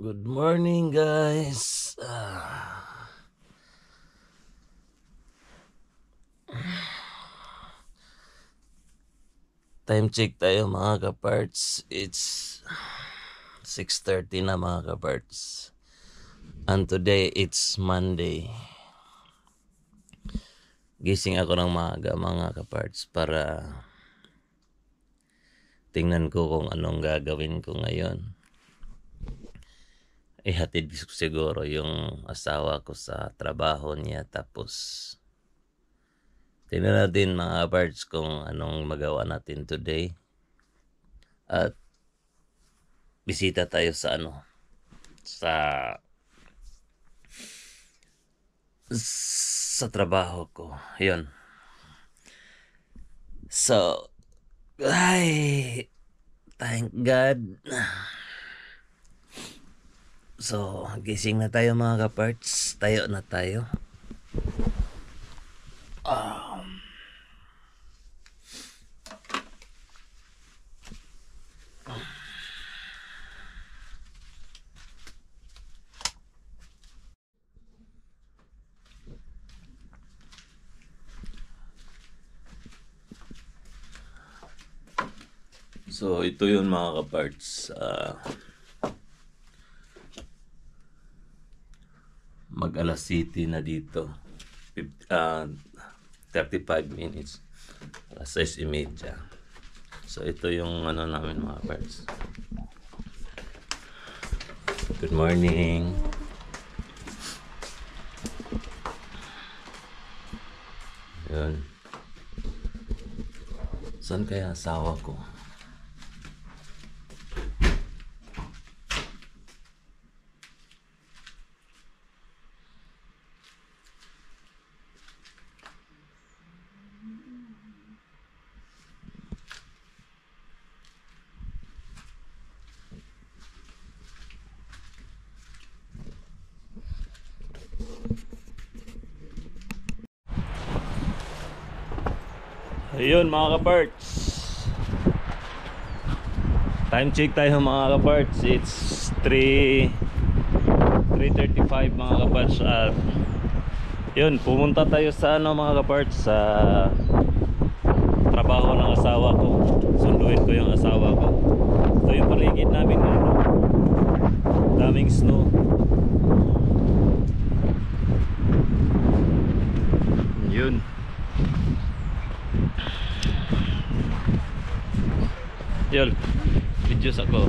Good morning, guys. Time check tayo mga kaparts. It's 6:30 na mga kaparts. And today it's Monday. Gising ako ng maaga mga kaparts para tingnan ko kung anong gagawin ko ngayon. Ihatid ko siguro yung asawa ko sa trabaho niya, tapos tingnan natin mga parts kung anong magawa natin today. At bisita tayo sa sa trabaho ko. Yun. So, ay, thank God. So, gising na tayo mga kaparts. Tayo na tayo. So, ito yun mga kaparts. Mag-alas city na dito. 35 minutes. Alas 6:30. So, ito yung namin mga kaparts. Good morning. Yun. Saan kaya asawa ko? Ayun mga kaparts, time check tayo mga kaparts. It's 3:35 mga kaparts. At yun, pumunta tayo sa mga kaparts, sa trabaho ng asawa ko. Sunduin ko yung asawa ko. Ito yung paligid namin, daming snow. Yun. Yun, videos ako.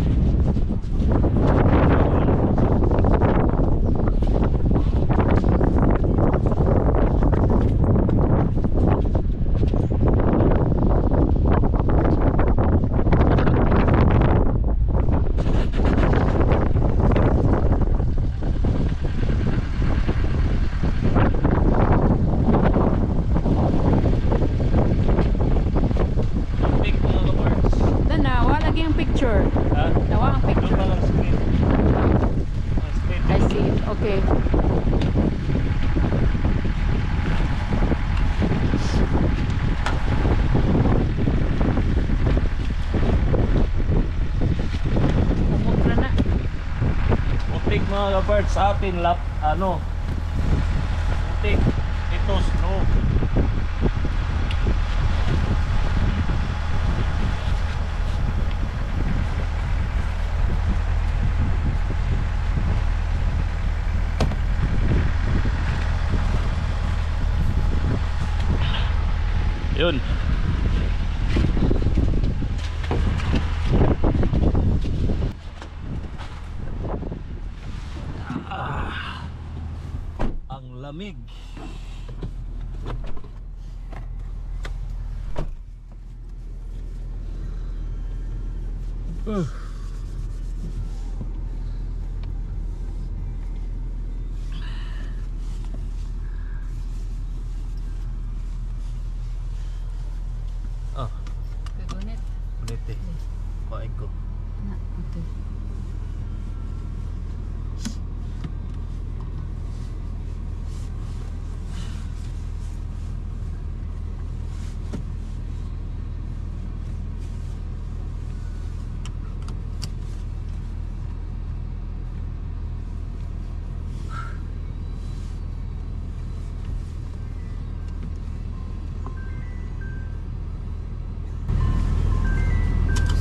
Okay. Umukra na. Putik mga kaparts sa atin, putik. Ito snow. Yun. Ang lamig. Kagunit. Ulit eh. Kain ko. Na, okay.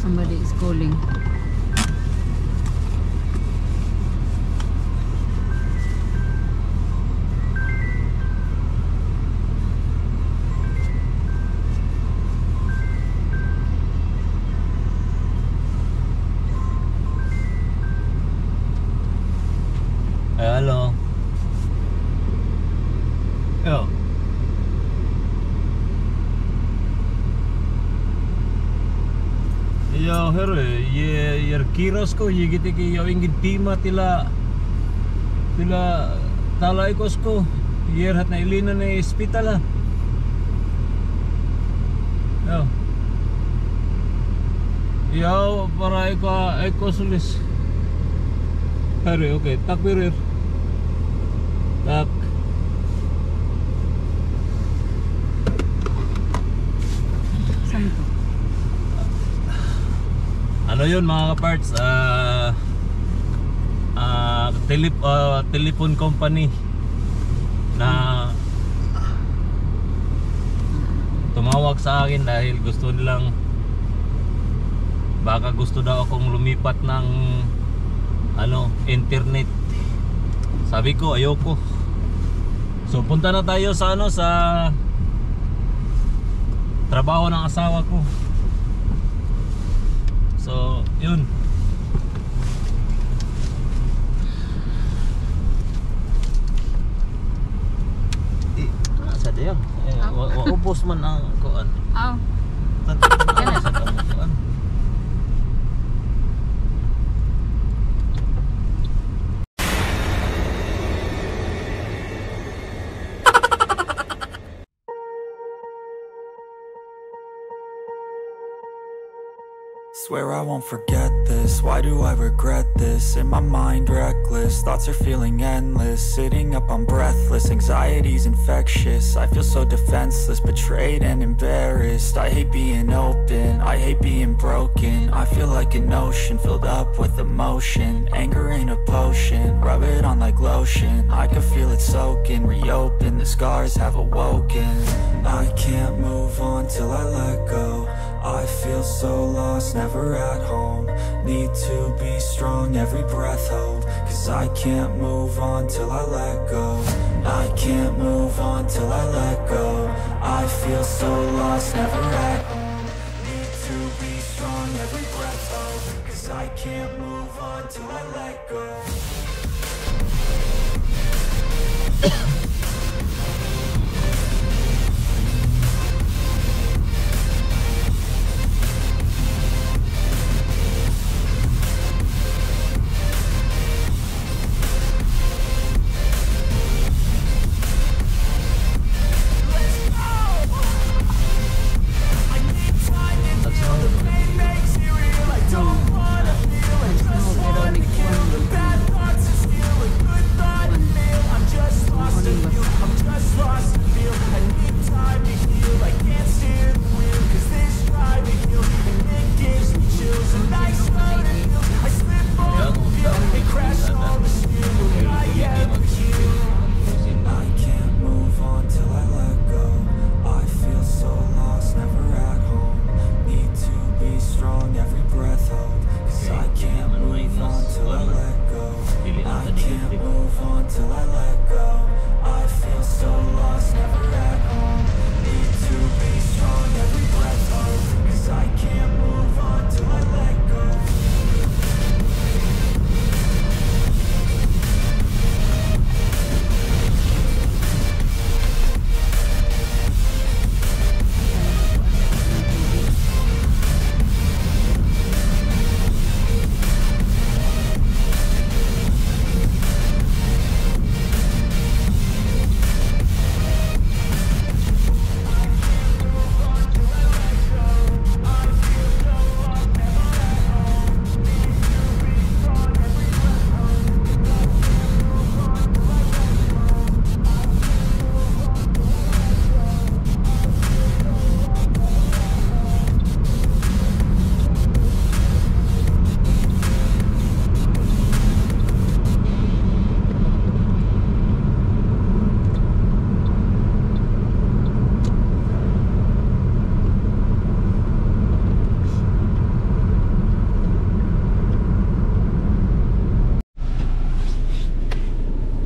Somebody is calling. Hello. Yo. Ja, hörru, jag kirrasko jigitiki jag ingin tima tila talaikosko yer na ilina na hospitala. Ja. Ja, para eko sulis. Hörru, okej, tack för er. Tack. Saan to? Ano yun mga ka-parts, telephone company na tumawag sa akin dahil gusto nilang, baka gusto daw akong lumipat ng internet. Sabi ko ayoko. So punta na tayo sa sa trabaho ng asawa ko. So, yun. Sa diyan. Ubos man ang kuan. Aw. Sa kuan. Swear I won't forget this, why do I regret this? In my mind reckless, thoughts are feeling endless. Sitting up I'm breathless, anxiety's infectious. I feel so defenseless, betrayed and embarrassed. I hate being open, I hate being broken. I feel like an ocean filled up with emotion. Anger ain't a potion, rub it on like lotion. I can feel it soaking, reopen, the scars have awoken. I can't move on till I let go. I feel so lost, never at home. Need to be strong, every breath hold. Cause I can't move on till I let go. I can't move on till I let go. I feel so lost, never at home. Need to be strong, every breath hold. Cause I can't move on till I let go.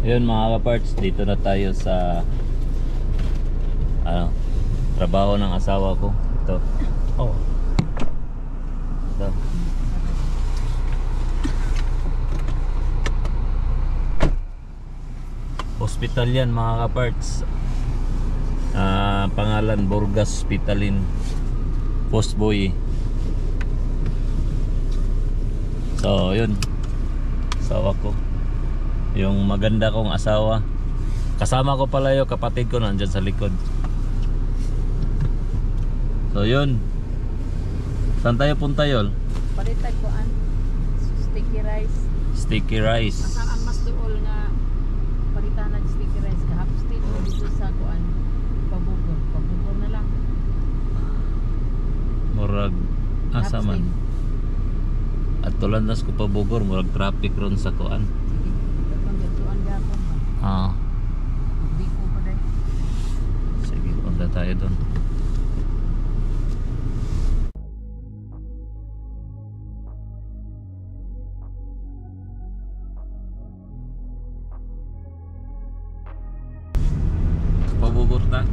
Yun mga kaparts, dito na tayo sa trabaho ng asawa ko. Ito. Oh. Ito. Hospital yan mga kaparts. Pangalan Burgas Hospitalin. Postboy. So yun, asawa ko, yung maganda kong asawa. Kasama ko pala yung kapatid ko nandyan sa likod. So yun, saan tayo punta yun? Palitag ko an sticky rice. Sticky rice. Asa ang mas duol nga palitan na sticky rice ka half stick o dito sa kuan pabugor. Pabugor na lang. Murag asa man. At tulandas ko pa Bogor, murag traffic ron sa kuan. Sige, punta tayo doon. Pabogor ta.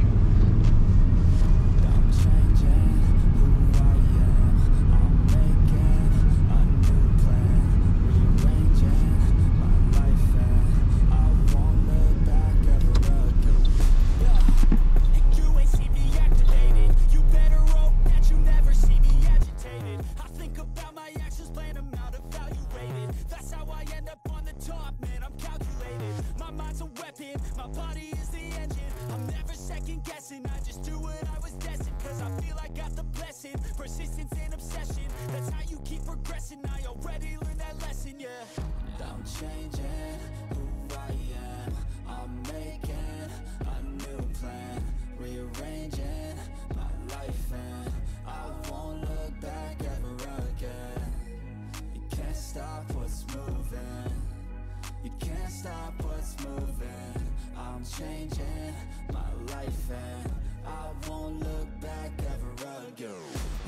Changing my life and I won't look back ever again.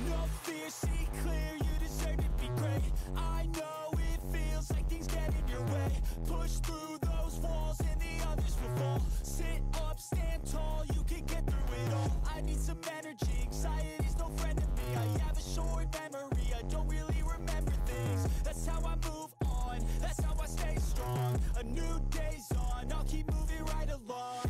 No fear, see clear, you deserve to be great. I know it feels like things get in your way. Push through those walls and the others will fall. Sit up, stand tall, you can get through it all. I need some energy, anxiety's no friend to me. I have a short memory, I don't really remember things. That's how I move on, that's how I stay strong. A new day's on, I'll keep moving right along.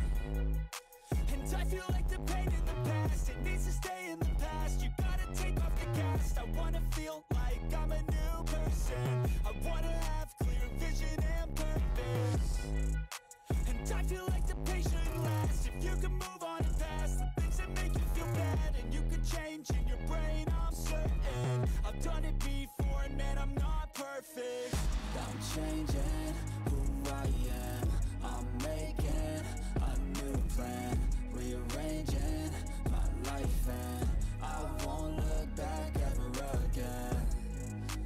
And I feel like the pain in the past, it needs to stay in the past. You gotta take off the cast. I wanna feel like I'm a new person. I wanna have clear vision and purpose. And I feel like the pain shouldn't last. If you can move on and past the things that make you feel bad, and you can change in your brain, I'm certain. I've done it before and man, I'm not perfect. I'm changing who I am. I'm making a new plan, rearranging my life and I won't look back ever again.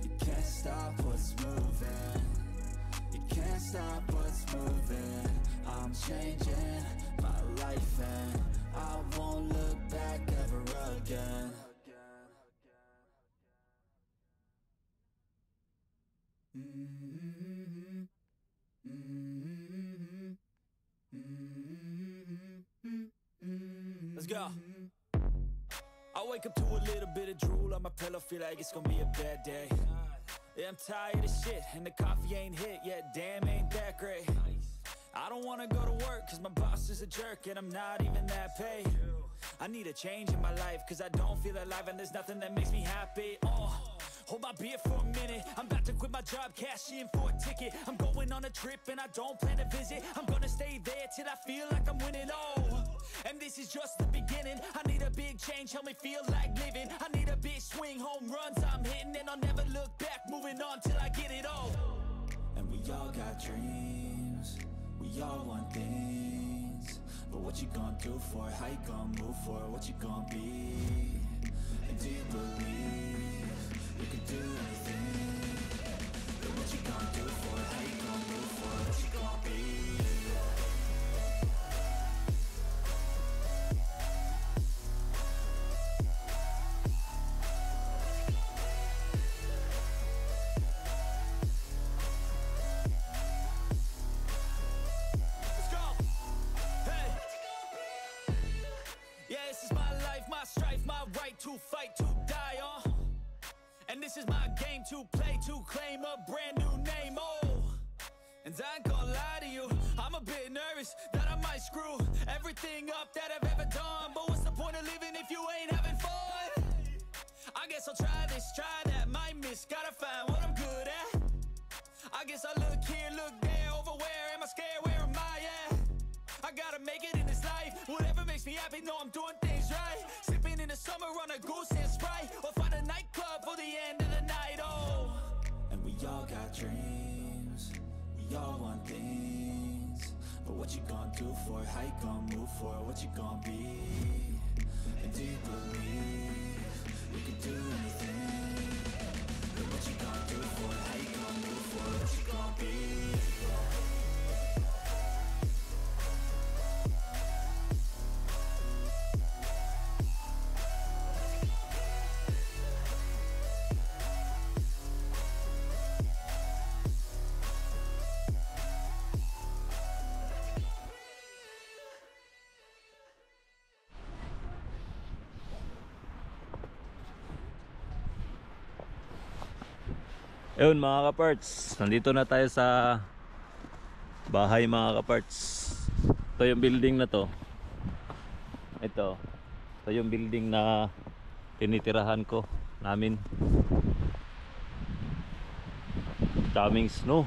You can't stop what's moving. You can't stop what's moving. I'm changing my life and I won't look back ever again. Let's go. I wake up to a little bit of drool on my pillow, feel like it's gonna be a bad day. Yeah, I'm tired of shit, and the coffee ain't hit yet, damn, ain't that great. I don't wanna go to work, cause my boss is a jerk, and I'm not even that paid. I need a change in my life, cause I don't feel alive, and there's nothing that makes me happy. Hold my beer for a minute, I'm about to quit my job, cash in for a ticket. I'm going on a trip and I don't plan to visit. I'm gonna stay there till I feel like I'm winning, and this is just the beginning. I need a big change, help me feel like living. I need a big swing, home runs I'm hitting, and I'll never look back, moving on till I get it all. And we all got dreams, we all want things, but what you gonna do for it? How you gonna move for it? What you gonna be? And do you believe you can do anything? But what you gonna do for it? How you gonna move for it? What you gonna be? fight to die on. And this is my game to play, to claim a brand new name, oh. And I ain't gonna lie to you, I'm a bit nervous that I might screw everything up that I've ever done. But what's the point of living if you ain't having fun? I guess I'll try this, try that, might miss, gotta find what I'm good at. I guess I look here, look there, over where am I scared, where am I at? I gotta make it in this life, whatever makes me happy, know I'm doing things right. Sipping in the summer on a goose and Sprite, or find a nightclub for the end of the night, oh. And we all got dreams, we all want things, but what you gonna do for it, how you gonna move for it, what you gonna be? And do you believe we can do anything? But what you gonna do for it, how you gonna move for it, what you gonna be? Ayun mga kaparts, nandito na tayo sa bahay mga kaparts. Ito yung building na to. Ito yung building na tinitirahan ko namin. Daming snow.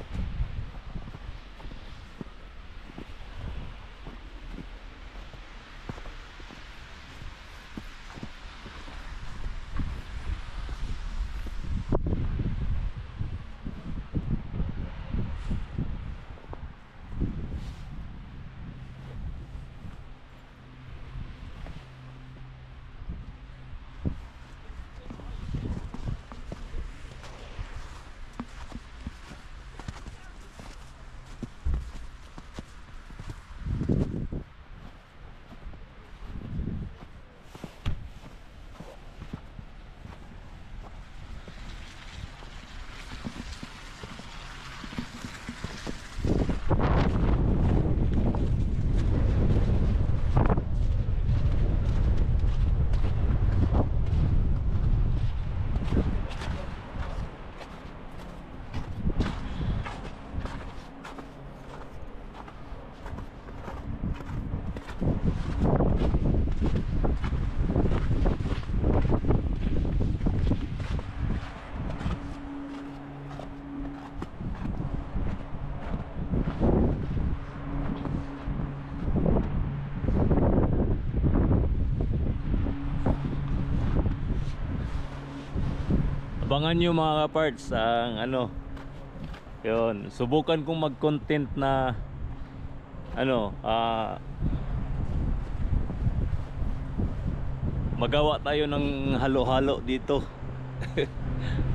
Abangan nyo mga kaparts ang ano, yun, subukan kong mag-content na ano, magawa tayo ng halo-halo dito.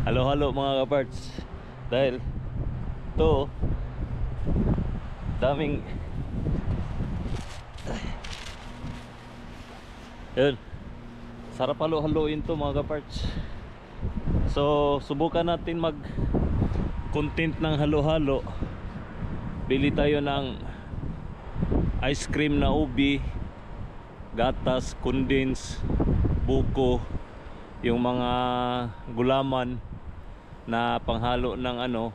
Halo-halo mga kaparts, dahil to daming yun, sarap halo-haloin to mga kaparts. So subukan natin mag content ng halo-halo. Bili tayo ng ice cream na ubi, gatas, condense, buko, yung mga gulaman na panghalo ng ano,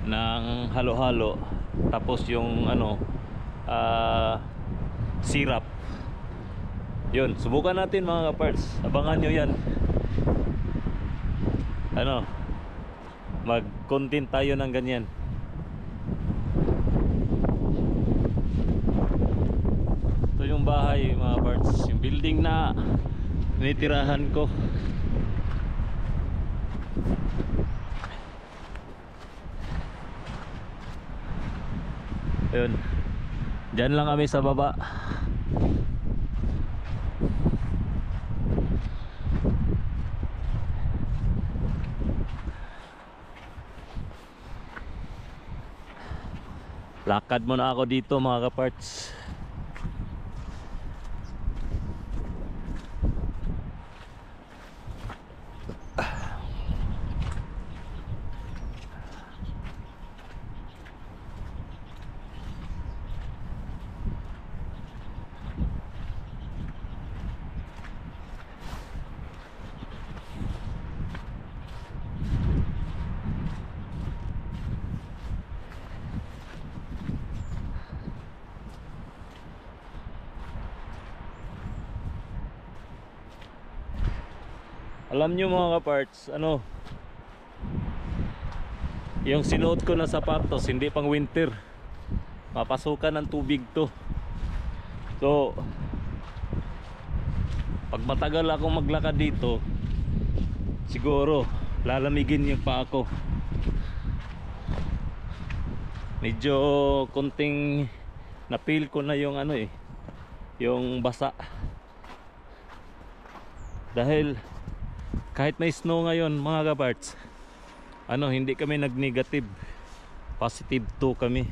ng halo-halo. Tapos yung ano, syrup. Yun, subukan natin mga kaparts. Abangan nyo yan. Ano, mag-content tayo ng ganyan. Ito yung bahay mga kaparts, yung building na tinitirahan ko. Yun, dyan lang kami sa baba. Lakad muna ako dito mga kaparts. Alam nyo mga kaparts, ano, yung sinuot ko na sapatos hindi pang winter, mapasukan ng tubig to. So pag matagal akong maglakad dito, siguro lalamigin yung paa ko. Medyo konting na-feel ko na yung ano yung basa. Dahil kahit may snow ngayon mga kaparts, hindi kami nag-negative, positive 2 kami.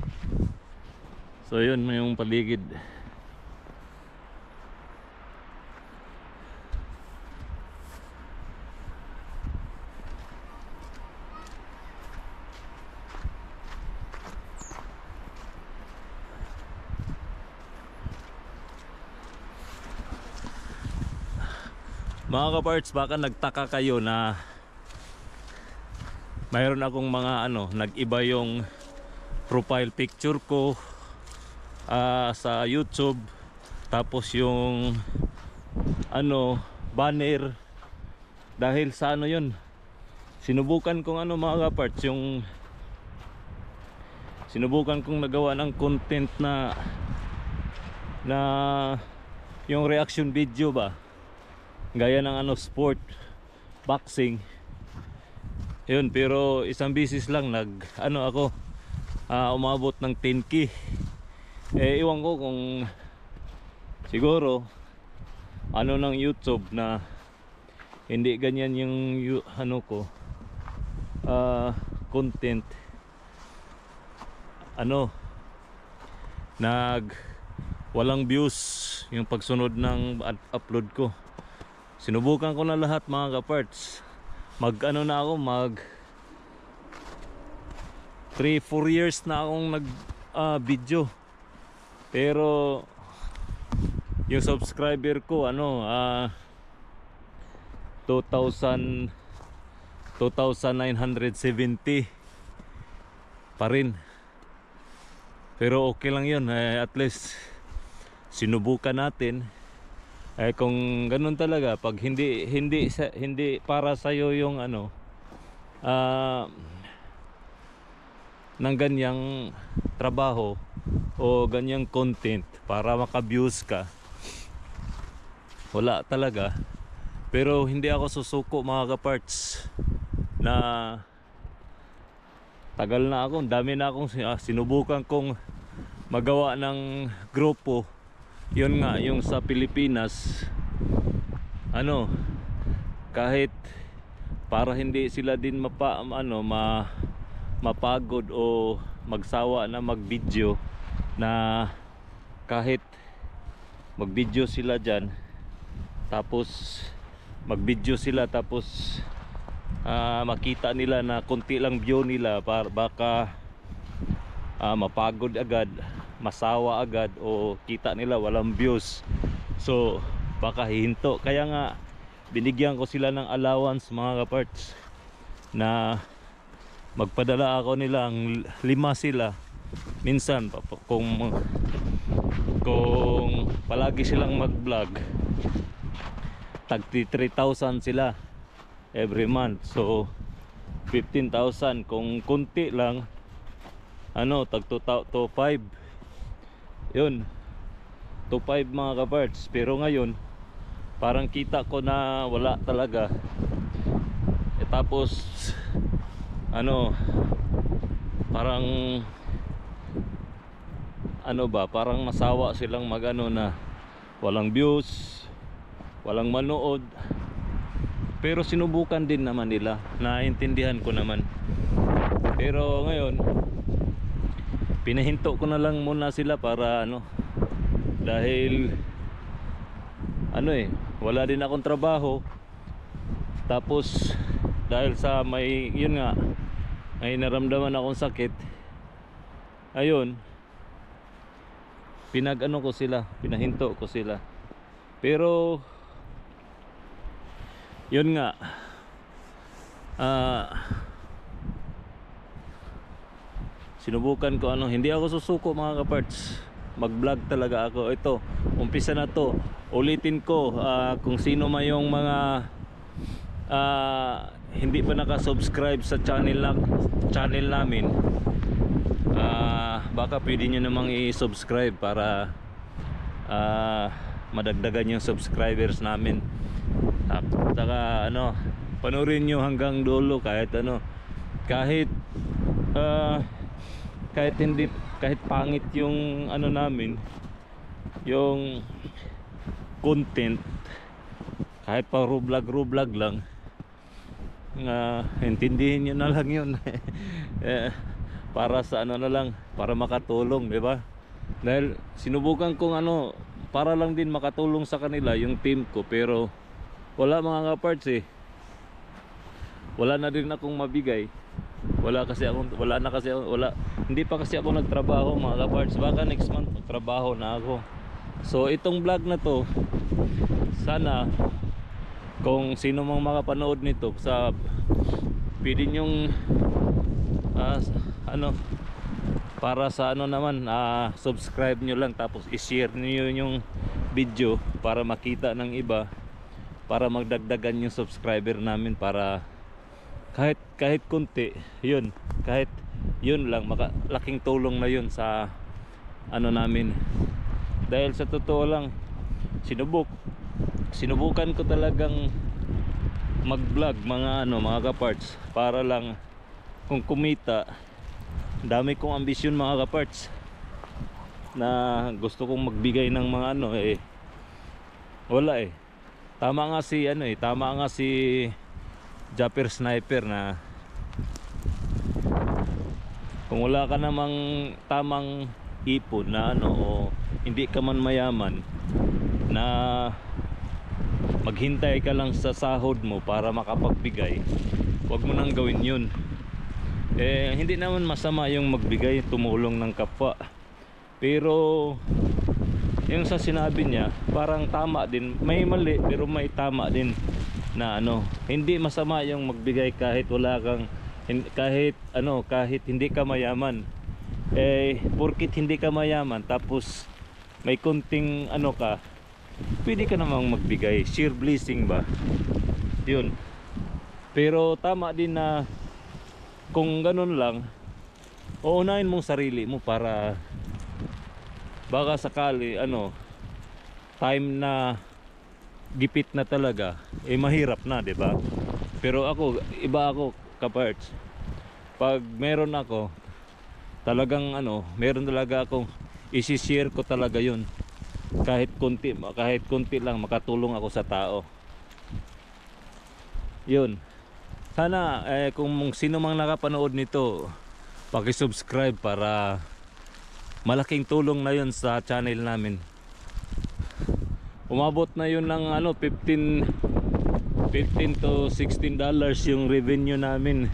So yun yung paligid. Mga kaparts, baka nagtaka kayo na mayroon akong mga nag-iba yung profile picture ko sa YouTube, tapos yung banner. Dahil sa yun, sinubukan kong mga kaparts, yung sinubukan kong nagawa ng content na yung reaction video ba, gaya ng sport, boxing. Yun, pero isang bisis lang ako umabot ng 10k. Iwan ko kung siguro ng YouTube na hindi ganyan yung content. Walang views yung pagsunod ng upload ko. Sinubukan ko na lahat mga kaparts. Mag 3-4 years na akong nag video. Pero yung subscriber ko 2,970 pa rin. Pero okay lang yun, at least sinubukan natin. Kung ganun talaga, pag hindi para sa iyo yung ng ganyang trabaho o ganyang content para maka-views ka, wala talaga. Pero hindi ako susuko mga kaparts, na tagal na ako, dami na akong sinubukan kong magawa ng grupo. Yun nga, yung sa Pilipinas, kahit para hindi sila din mapagod o magsawa na mag-video, na kahit mag-video sila dyan, tapos mag-video sila, tapos makita nila na konti lang view nila, baka mapagod agad, masawa agad, o kita nila walang views. So baka hihinto. Kaya nga binigyan ko sila ng allowance mga kaparts, na magpadala ako nilang 5 sila. Minsan kung palagi silang mag-vlog, tag 3,000 sila every month. So 15,000. Kung kunti lang, tag 2,500. Yun, 2,500 mga kaparts. Pero ngayon parang kita ko na wala talaga. Tapos parang parang masawa silang na walang views, walang manood. Pero sinubukan din naman nila, naintindihan ko naman. Pero ngayon pinahinto ko na lang muna sila para dahil wala din akong trabaho. Tapos dahil sa may naramdaman akong sakit, ayun, pinahinto ko sila. Pero yun nga, sinubukan ko hindi ako susuko mga kaparts. Mag-vlog talaga ako. Ito, umpisa na to. Ulitin ko, kung sino man yung mga hindi pa naka-subscribe sa channel namin, baka pwede nyo namang i-subscribe para madagdagan yung subscribers namin. Saka ano, panoorin nyo hanggang dulo kahit ano, kahit pangit yung ano namin, yung content, kahit pa vlog lang, intindihin nyo na lang yun. Para sa ano na lang, para makatulong, di ba? Dahil sinubukan kong ano, para lang din makatulong sa kanila yung team ko, pero wala mga ka-parts eh. Wala na din akong mabigay. Hindi pa kasi ako nagtrabaho mga ka-parts. Baka next month magtrabaho na ako. So itong vlog na to, sana kung sino mang makapanood nito, pwede nyong para sa ano naman, subscribe nyo lang, tapos i-share nyo yung video para makita ng iba, para magdagdagan yung subscriber namin, para kahit kunti yun, kahit yun lang, laking tulong na yun sa ano namin. Dahil sa totoo lang, sinubukan ko talagang mag-vlog mga ka-parts, para lang kung kumita. Dami kong ambisyon mga ka-parts, na gusto kong magbigay ng mga wala eh. Tama nga si Japper Sniper na kung wala ka namang tamang ipon na o hindi ka man mayaman, na maghintay ka lang sa sahod mo para makapagbigay, wag mo nang gawin yun. Hindi naman masama yung magbigay, tumulong ng kapwa, pero yung sa sinabi niya parang tama din, may mali pero may tama din, na hindi masama yung magbigay kahit wala kang, kahit hindi ka mayaman. Porkit hindi ka mayaman tapos may kunting ka, pwede ka namang magbigay, share blessing ba yun. Pero tama din na kung ganun lang, uunahin mong sarili mo, para baka sakali time na gipit na talaga, mahirap na, 'di ba? Pero iba ako ka-parts. Pag meron ako talagang meron talaga akong i-share ko talaga 'yun. Kahit konti lang, makatulong ako sa tao. 'Yun. Sana kung sino mang nakapanood nito, paki-subscribe para malaking tulong na 'yun sa channel namin. Umabot na 'yun ng 15 to 16 dollars yung revenue namin.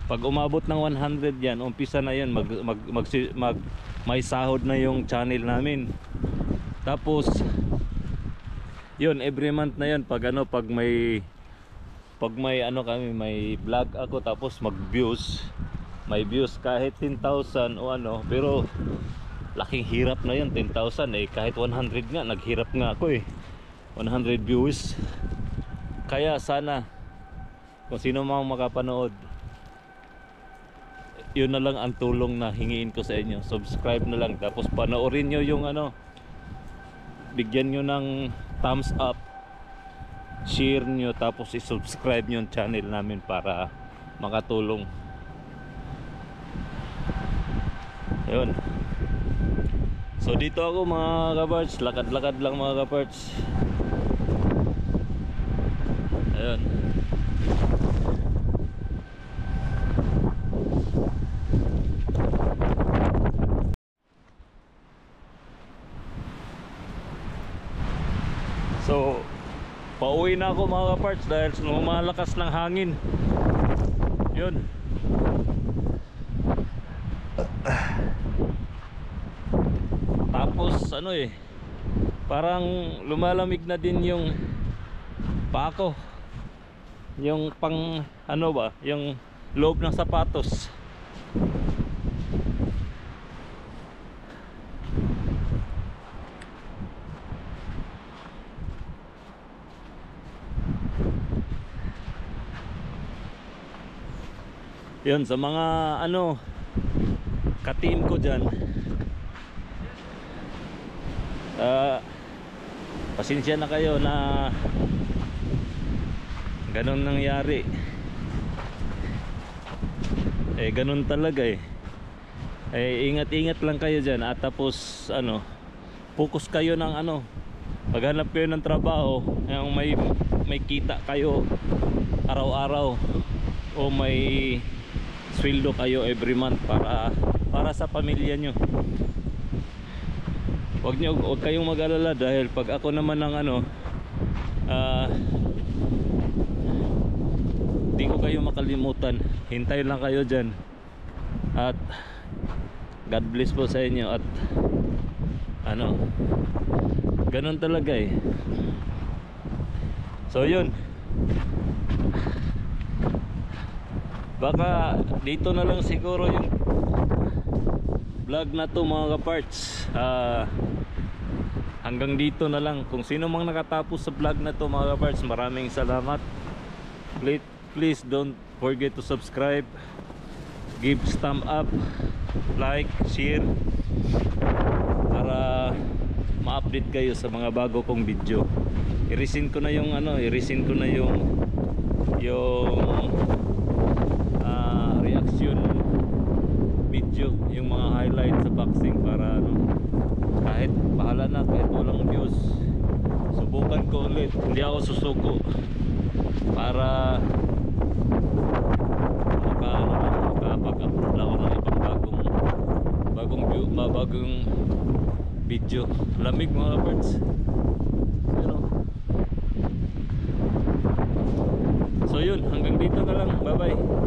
Pag umabot ng 100 yan, umpisa na 'yan, may sahod na yung channel namin. Tapos 'yun, every month na 'yan, pag may kami, may vlog ako, tapos may views kahit 10,000 o pero laking hirap na yun, 10,000 kahit 100 nga, naghirap nga ako 100 views. Kaya sana kung sino mang makapanood, yun na lang ang tulong na hingiin ko sa inyo, subscribe na lang, tapos panoorin nyo yung bigyan nyo ng thumbs up, share nyo, tapos i-subscribe nyo yung channel namin para makatulong. Ayun. So dito ako mga ka-parts, lakad-lakad lang mga ka-parts. Ayun. So pauwi na ako mga ka-parts dahil lumalakas ng hangin. Yun. Tapos parang lumalamig na din yung pako, yung pang yung loob ng sapatos. Yun, sa mga ano ka-team ko dyan, pasensya na kayo na ganun nangyari. Ganun talaga ingat-ingat lang kayo dyan. At tapos ano, focus kayo ng ano, paghanap kayo ng trabaho yung may kita kayo araw-araw, o may sweldo kayo every month para sa pamilya nyo. Huwag kayong mag-alala, dahil pag ako naman ng ano, di ko kayo makalimutan. Hintay lang kayo dyan. At God bless po sa inyo. At ano, ganun talaga So yun, baka dito na lang siguro yung vlog na to mga kaparts. Hanggang dito na lang. Kung sino mang nakatapos sa vlog na to mga kaparts, maraming salamat. Please don't forget to subscribe, give thumb up, like, share, para ma-update kayo sa mga bago kong video. I-resin ko na yung reaction video, yung mga highlights sa boxing, para ano, kahit bahala na, kahit walang views, subukan ko ulit. Hindi ako susuko para makapag-upload ako ng ibang bagong video. Lamig mga birds, so yun, hanggang dito na lang. Bye bye.